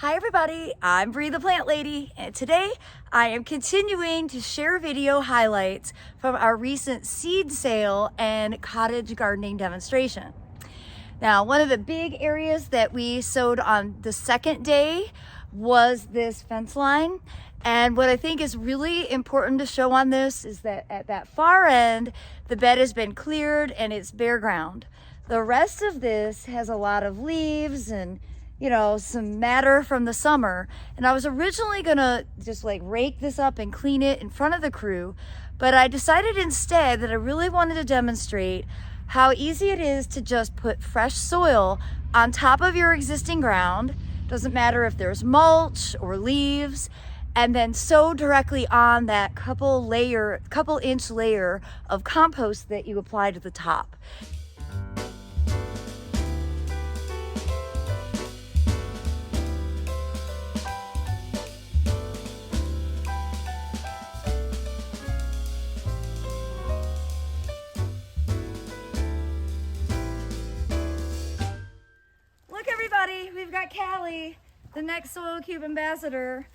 Hi everybody, I'm Bree the Plant Lady, and today I am continuing to share video highlights from our recent seed sale and cottage gardening demonstration. Now, one of the big areas that we sowed on the second day was this fence line. And what I think is really important to show on this is that at that far end, the bed has been cleared and it's bare ground. The rest of this has a lot of leaves and some matter from the summer. And I was originally gonna just rake this up and clean it in front of the crew, but I decided instead that I really wanted to demonstrate how easy it is to just put fresh soil on top of your existing ground. Doesn't matter if there's mulch or leaves, and then sow directly on that couple inch layer of compost that you apply to the top. We've got Callie, the next Soil Cube ambassador.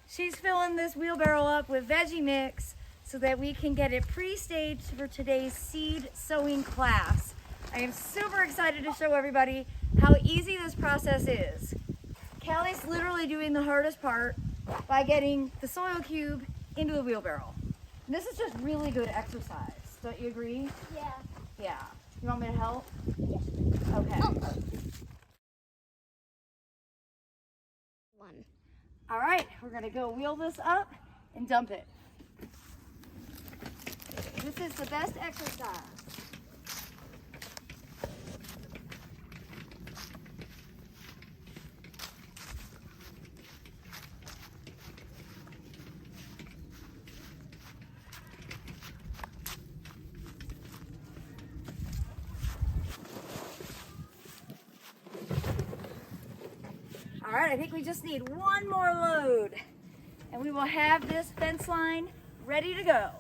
She's filling this wheelbarrow up with veggie mix so that we can get it pre-staged for today's seed sowing class. I am super excited to show everybody how easy this process is. Callie's literally doing the hardest part by getting the soil cube into the wheelbarrow. And this is just really good exercise. Don't you agree? Yeah. Yeah. You want me to help? Yes. Okay. Oh. All right, we're gonna go wheel this up and dump it. This is the best exercise. All right, I think we just need one more load and we will have this fence line ready to go.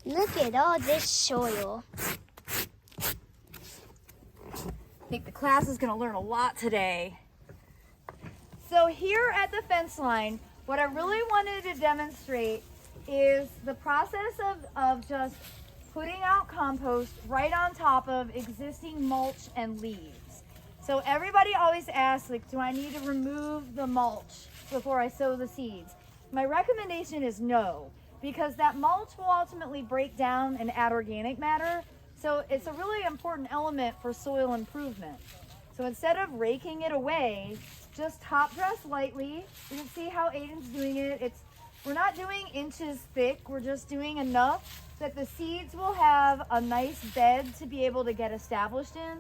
Look at all this soil. I think the class is gonna learn a lot today. So here at the fence line, what I really wanted to demonstrate is the process of just putting out compost right on top of existing mulch and leaves. So everybody always asks, do I need to remove the mulch before I sow the seeds? My recommendation is no, because that mulch will ultimately break down and add organic matter. So it's a really important element for soil improvement. So instead of raking it away, just top dress lightly. You can see how Aiden's doing it. We're not doing inches thick, we're just doing enough that the seeds will have a nice bed to be able to get established in.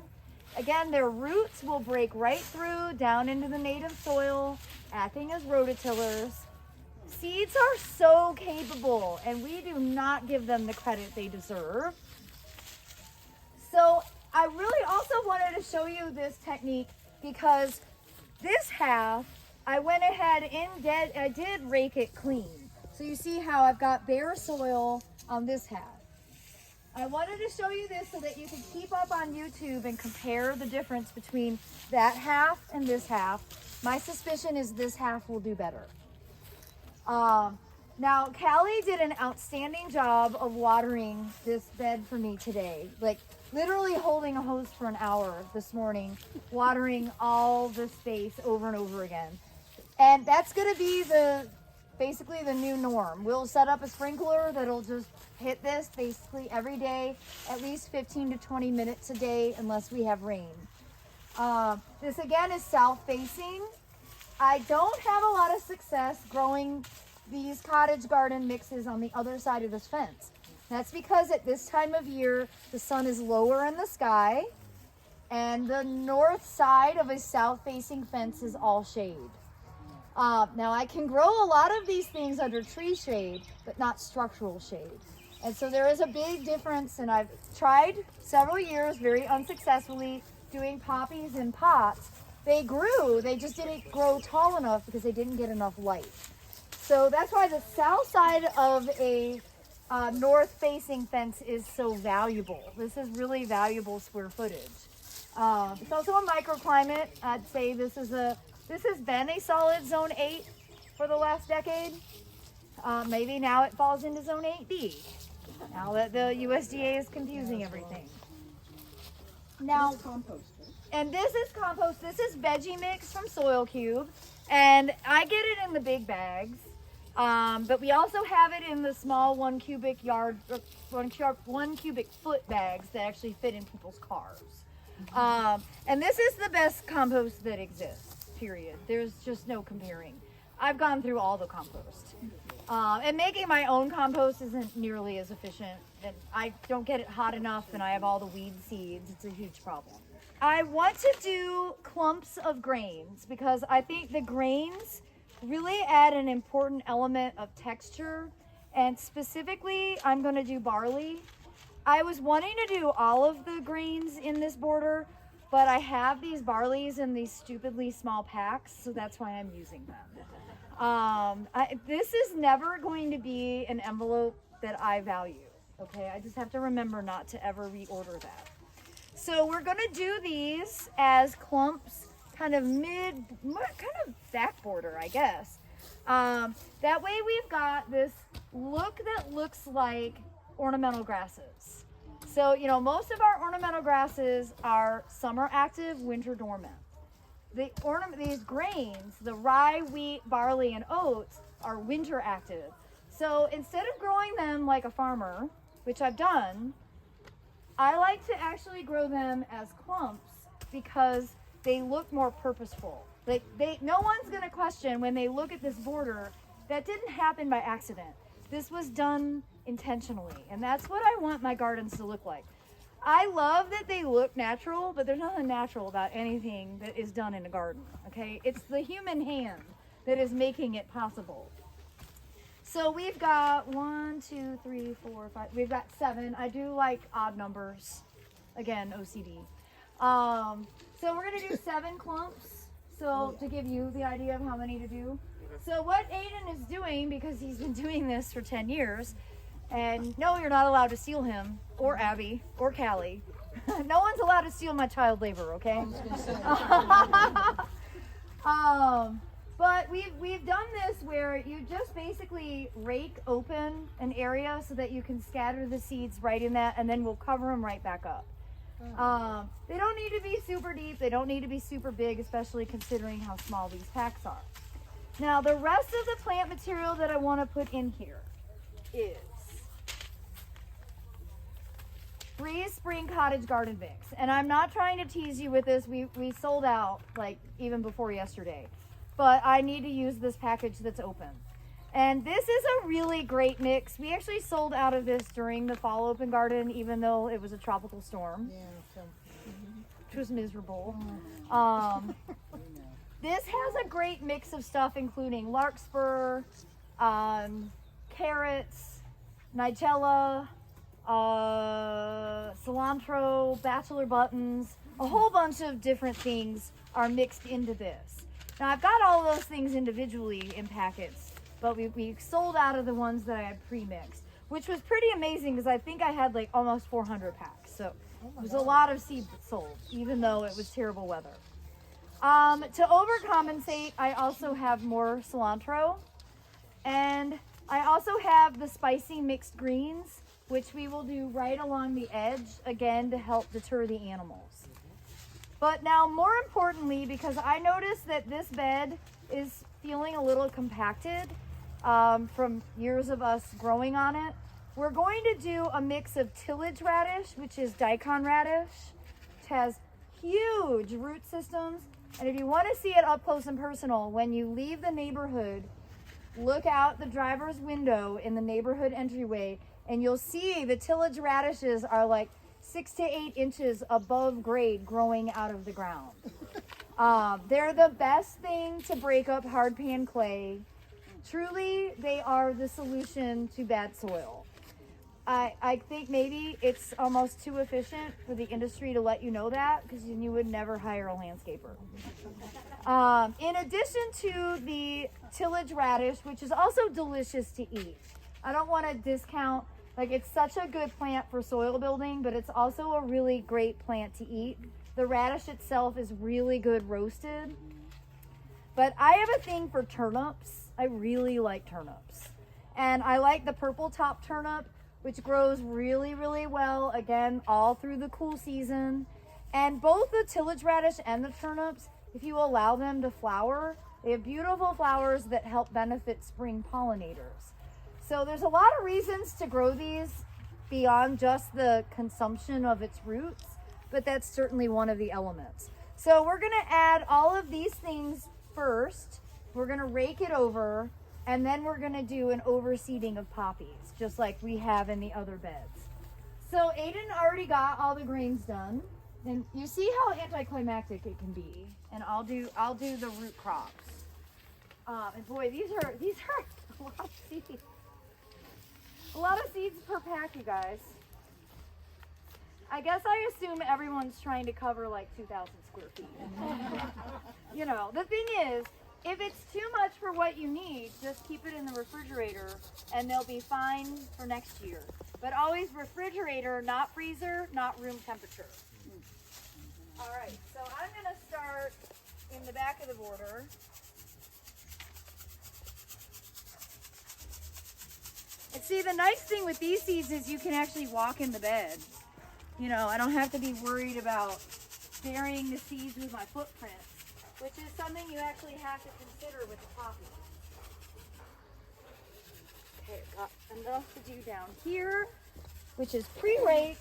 Again, their roots will break right through down into the native soil, acting as rototillers. Seeds are so capable, and we do not give them the credit they deserve. So I really also wanted to show you this technique because this half, I went ahead I did rake it clean. So you see how I've got bare soil on this half. I wanted to show you this so that you can keep up on YouTube and compare the difference between that half and this half. My suspicion is this half will do better. Now, Callie did an outstanding job of watering this bed for me today. Literally holding a hose for an hour this morning, watering all the space over and over again. And that's gonna be basically the new norm. We'll set up a sprinkler that'll just hit this basically every day, at least 15 to 20 minutes a day, unless we have rain. This again is south facing. I don't have a lot of success growing these cottage garden mixes on the other side of this fence. That's because at this time of year, the sun is lower in the sky and the north side of a south facing fence is all shade. Now I can grow a lot of these things under tree shade, but not structural shade. And so there is a big difference, and I've tried several years very unsuccessfully doing poppies in pots. They grew, they just didn't grow tall enough because they didn't get enough light. So that's why the south side of a north facing fence is so valuable. This is really valuable square footage. It's also a microclimate. I'd say this has been a solid zone 8 for the last decade. Maybe now it falls into zone 8B. Now that the USDA is confusing everything. Now, and this is compost. This is veggie mix from Soil Cube, and I get it in the big bags. But we also have it in the small 1 cubic foot bags that actually fit in people's cars. And this is the best compost that exists, period. There's just no comparing. I've gone through all the compost. And making my own compost isn't nearly as efficient. And I don't get it hot enough, and I have all the weed seeds. It's a huge problem. I want to do clumps of grains because I think the grains really add an important element of texture. And specifically, I'm going to do barley. I was wanting to do all of the grains in this border, but I have these barleys in these stupidly small packs, so that's why I'm using them. This is never going to be an envelope that I value, okay? I just have to remember not to ever reorder that. So we're going to do these as clumps, kind of back border, I guess. That way we've got this look that looks like ornamental grasses. So, you know, most of our ornamental grasses are summer active, winter dormant. These grains, the rye, wheat, barley, and oats, are winter active. So instead of growing them like a farmer, which I've done, I like to actually grow them as clumps because they look more purposeful. No one's gonna question when they look at this border, that didn't happen by accident. This was done intentionally, and that's what I want my gardens to look like. I love that they look natural, but there's nothing natural about anything that is done in a garden, okay? It's the human hand that is making it possible. So we've got 1, 2, 3, 4, 5, we've got 7. I do like odd numbers. Again, OCD. So we're gonna do 7 clumps. So to give you the idea of how many to do. So what Aiden is doing, because he's been doing this for 10 years, and no, you're not allowed to steal him, or Abby, or Callie. No one's allowed to steal my child labor, okay? But we've done this where you just basically rake open an area so that you can scatter the seeds right in that, and then we'll cover them right back up. They don't need to be super deep. They don't need to be super big, especially considering how small these packs are. Now, the rest of the plant material that I want to put in here is Breeze Spring Cottage Garden Mix. And I'm not trying to tease you with this. We sold out like even before yesterday. But I need to use this package that's open. And this is a really great mix. We actually sold out of this during the fall open garden, even though it was a tropical storm. Yeah, which was miserable. This has a great mix of stuff, including larkspur, carrots, nigella, cilantro, bachelor buttons. A whole bunch of different things are mixed into this. Now, I've got all those things individually in packets, but we sold out of the ones that I had pre-mixed, which was pretty amazing because I think I had like almost 400 packs. So it was a lot of seeds that sold, even though it was terrible weather. To overcompensate, I also have more cilantro, and I also have the spicy mixed greens, which we will do right along the edge, again, to help deter the animals. But now, more importantly, because I noticed that this bed is feeling a little compacted from years of us growing on it, we're going to do a mix of tillage radish, which is daikon radish, which has huge root systems. And if you want to see it up close and personal, when you leave the neighborhood, look out the driver's window in the neighborhood entryway, and you'll see the tillage radishes are like 6 to 8 inches above grade growing out of the ground. They're the best thing to break up hard pan clay. Truly, they are the solution to bad soil. I think maybe it's almost too efficient for the industry to let you know that, because you would never hire a landscaper. In addition to the tillage radish, which is also delicious to eat. I don't want to discount, like, it's such a good plant for soil building, but it's also a really great plant to eat. The radish itself is really good roasted. But I have a thing for turnips. I really like turnips. And I like the purple top turnip, which grows really, really well, again, all through the cool season. And both the tillage radish and the turnips, if you allow them to flower, they have beautiful flowers that help benefit spring pollinators. So there's a lot of reasons to grow these beyond just the consumption of its roots, but that's certainly one of the elements. So we're gonna add all of these things first. We're gonna rake it over, and then we're gonna do an overseeding of poppies, just like we have in the other beds. So Aiden already got all the grains done, and you see how anticlimactic it can be. And I'll do the root crops. And boy, these are a lot of seeds. A lot of seeds per pack, you guys. I guess I assume everyone's trying to cover like 2,000 square feet. You know, the thing is, if it's too much for what you need, just keep it in the refrigerator and they'll be fine for next year. But always refrigerator, not freezer, not room temperature. All right, so I'm gonna start in the back of the border. And see, the nice thing with these seeds is you can actually walk in the bed. You know, I don't have to be worried about burying the seeds with my footprint, which is something you actually have to consider with the poppy. Okay, I've got enough to do down here, which is pre-raked.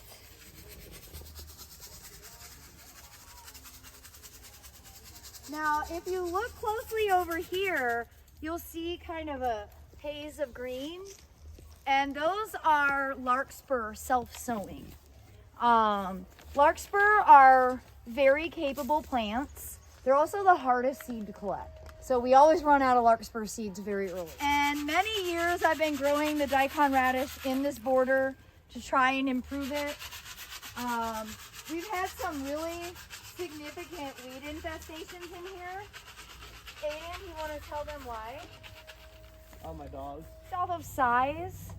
Now, if you look closely over here, you'll see kind of a haze of green, and those are larkspur self-sowing. Larkspur are very capable plants. They're also the hardest seed to collect. So we always run out of larkspur seeds very early. And many years I've been growing the daikon radish in this border to try and improve it. We've had some really significant weed infestations in here. Aiden, you want to tell them why? Oh, my dog. Off of size,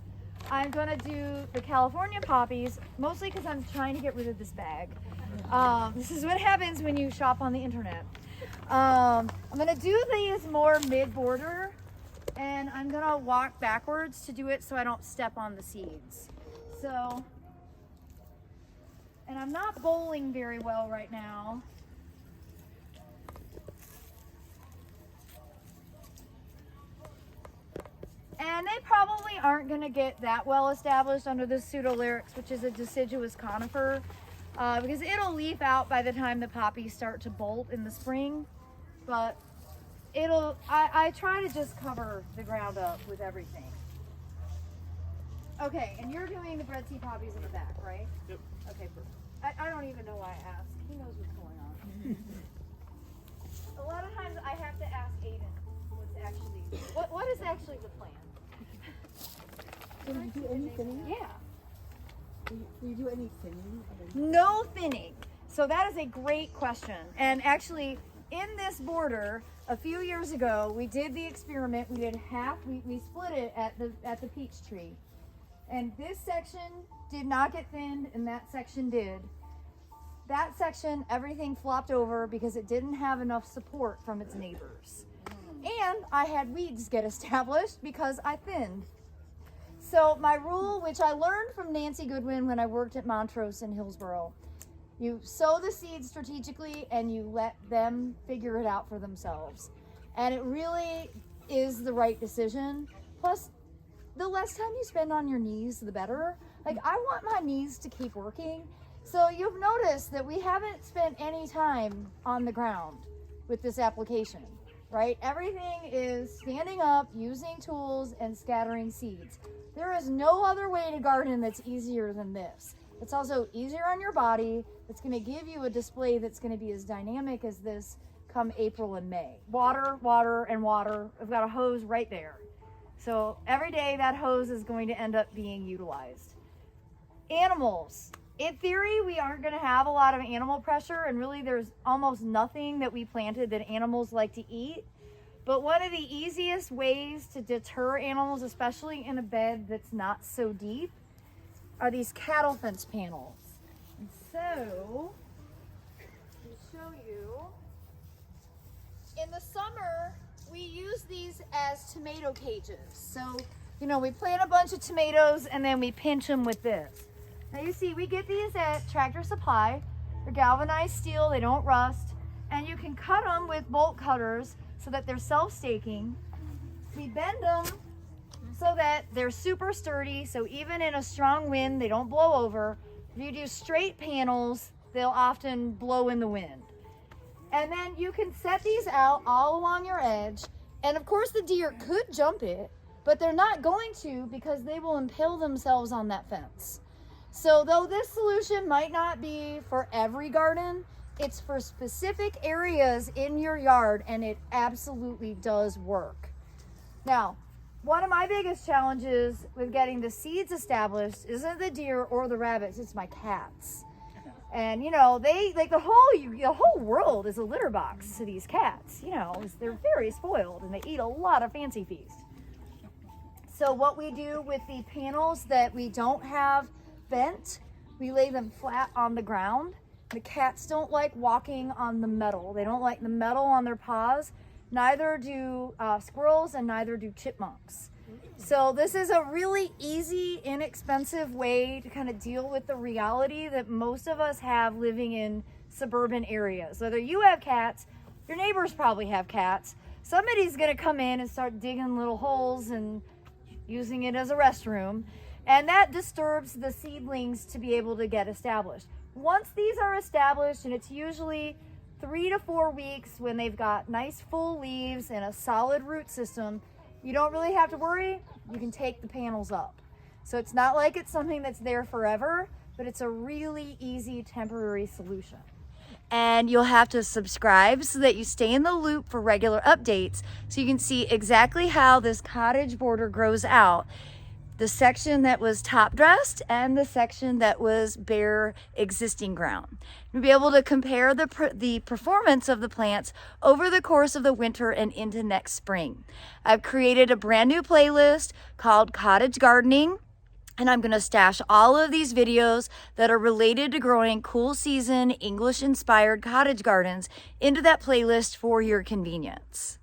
I'm gonna do the California poppies, mostly because I'm trying to get rid of this bag. This is what happens when you shop on the internet. I'm gonna do these more mid-border, and I'm gonna walk backwards to do it so I don't step on the seeds. So, and I'm not bowling very well right now. And they probably aren't going to get that well established under this pseudolyrics, which is a deciduous conifer, because it'll leaf out by the time the poppies start to bolt in the spring. But I try to just cover the ground up with everything. Okay, and you're doing the bread seed poppies in the back, right? Yep. Okay, perfect. I don't even know why I asked. He knows what's going on. A lot of times I have to ask Aiden what is actually the plan. Do you do any thinning? Yeah. Do you do any thinning? No thinning. So that is a great question. And actually, in this border, a few years ago, we did the experiment. We did half. We split it at the peach tree, and this section did not get thinned, and that section did. That section, everything flopped over because it didn't have enough support from its neighbors. And I had weeds get established because I thinned. So my rule, which I learned from Nancy Goodwin when I worked at Montrose in Hillsborough, you sow the seeds strategically and you let them figure it out for themselves. And it really is the right decision. Plus, the less time you spend on your knees, the better. Like, I want my knees to keep working. So you've noticed that we haven't spent any time on the ground with this application, right? Everything is standing up, using tools, and scattering seeds. There is no other way to garden that's easier than this. It's also easier on your body. It's going to give you a display that's going to be as dynamic as this come April and May. Water, water, and water. I've got a hose right there. So every day that hose is going to end up being utilized. Animals. In theory, we aren't going to have a lot of animal pressure, and really there's almost nothing that we planted that animals like to eat. But one of the easiest ways to deter animals, especially in a bed that's not so deep, are these cattle fence panels. And so show you. In the summer, we use these as tomato cages. So, you know, we plant a bunch of tomatoes and then we pinch them with this. Now you see, we get these at Tractor Supply. They're galvanized steel, they don't rust. And you can cut them with bolt cutters so that they're self-staking. We bend them so that they're super sturdy, so even in a strong wind, they don't blow over. If you do straight panels, they'll often blow in the wind. And then you can set these out all along your edge. And of course the deer could jump it, but they're not going to because they will impale themselves on that fence. So though this solution might not be for every garden, it's for specific areas in your yard, and it absolutely does work. Now, one of my biggest challenges with getting the seeds established isn't the deer or the rabbits, it's my cats. And you know, they like the whole world is a litter box to these cats. You know, they're very spoiled and they eat a lot of fancy feast. So what we do with the panels that we don't have bent, we lay them flat on the ground. The cats don't like walking on the metal. They don't like the metal on their paws. Neither do squirrels and neither do chipmunks. So this is a really easy, inexpensive way to kind of deal with the reality that most of us have living in suburban areas. Whether you have cats, your neighbors probably have cats. Somebody's gonna come in and start digging little holes and using it as a restroom. And that disturbs the seedlings to be able to get established. Once these are established, and it's usually 3 to 4 weeks when they've got nice full leaves and a solid root system, you don't really have to worry. You can take the panels up. So it's not like it's something that's there forever, but it's a really easy temporary solution. And you'll have to subscribe so that you stay in the loop for regular updates so you can see exactly how this cottage border grows out. The section that was top dressed and the section that was bare existing ground. You'll be able to compare the performance of the plants over the course of the winter and into next spring. I've created a brand new playlist called Cottage Gardening, and I'm going to stash all of these videos that are related to growing cool season English inspired cottage gardens into that playlist for your convenience.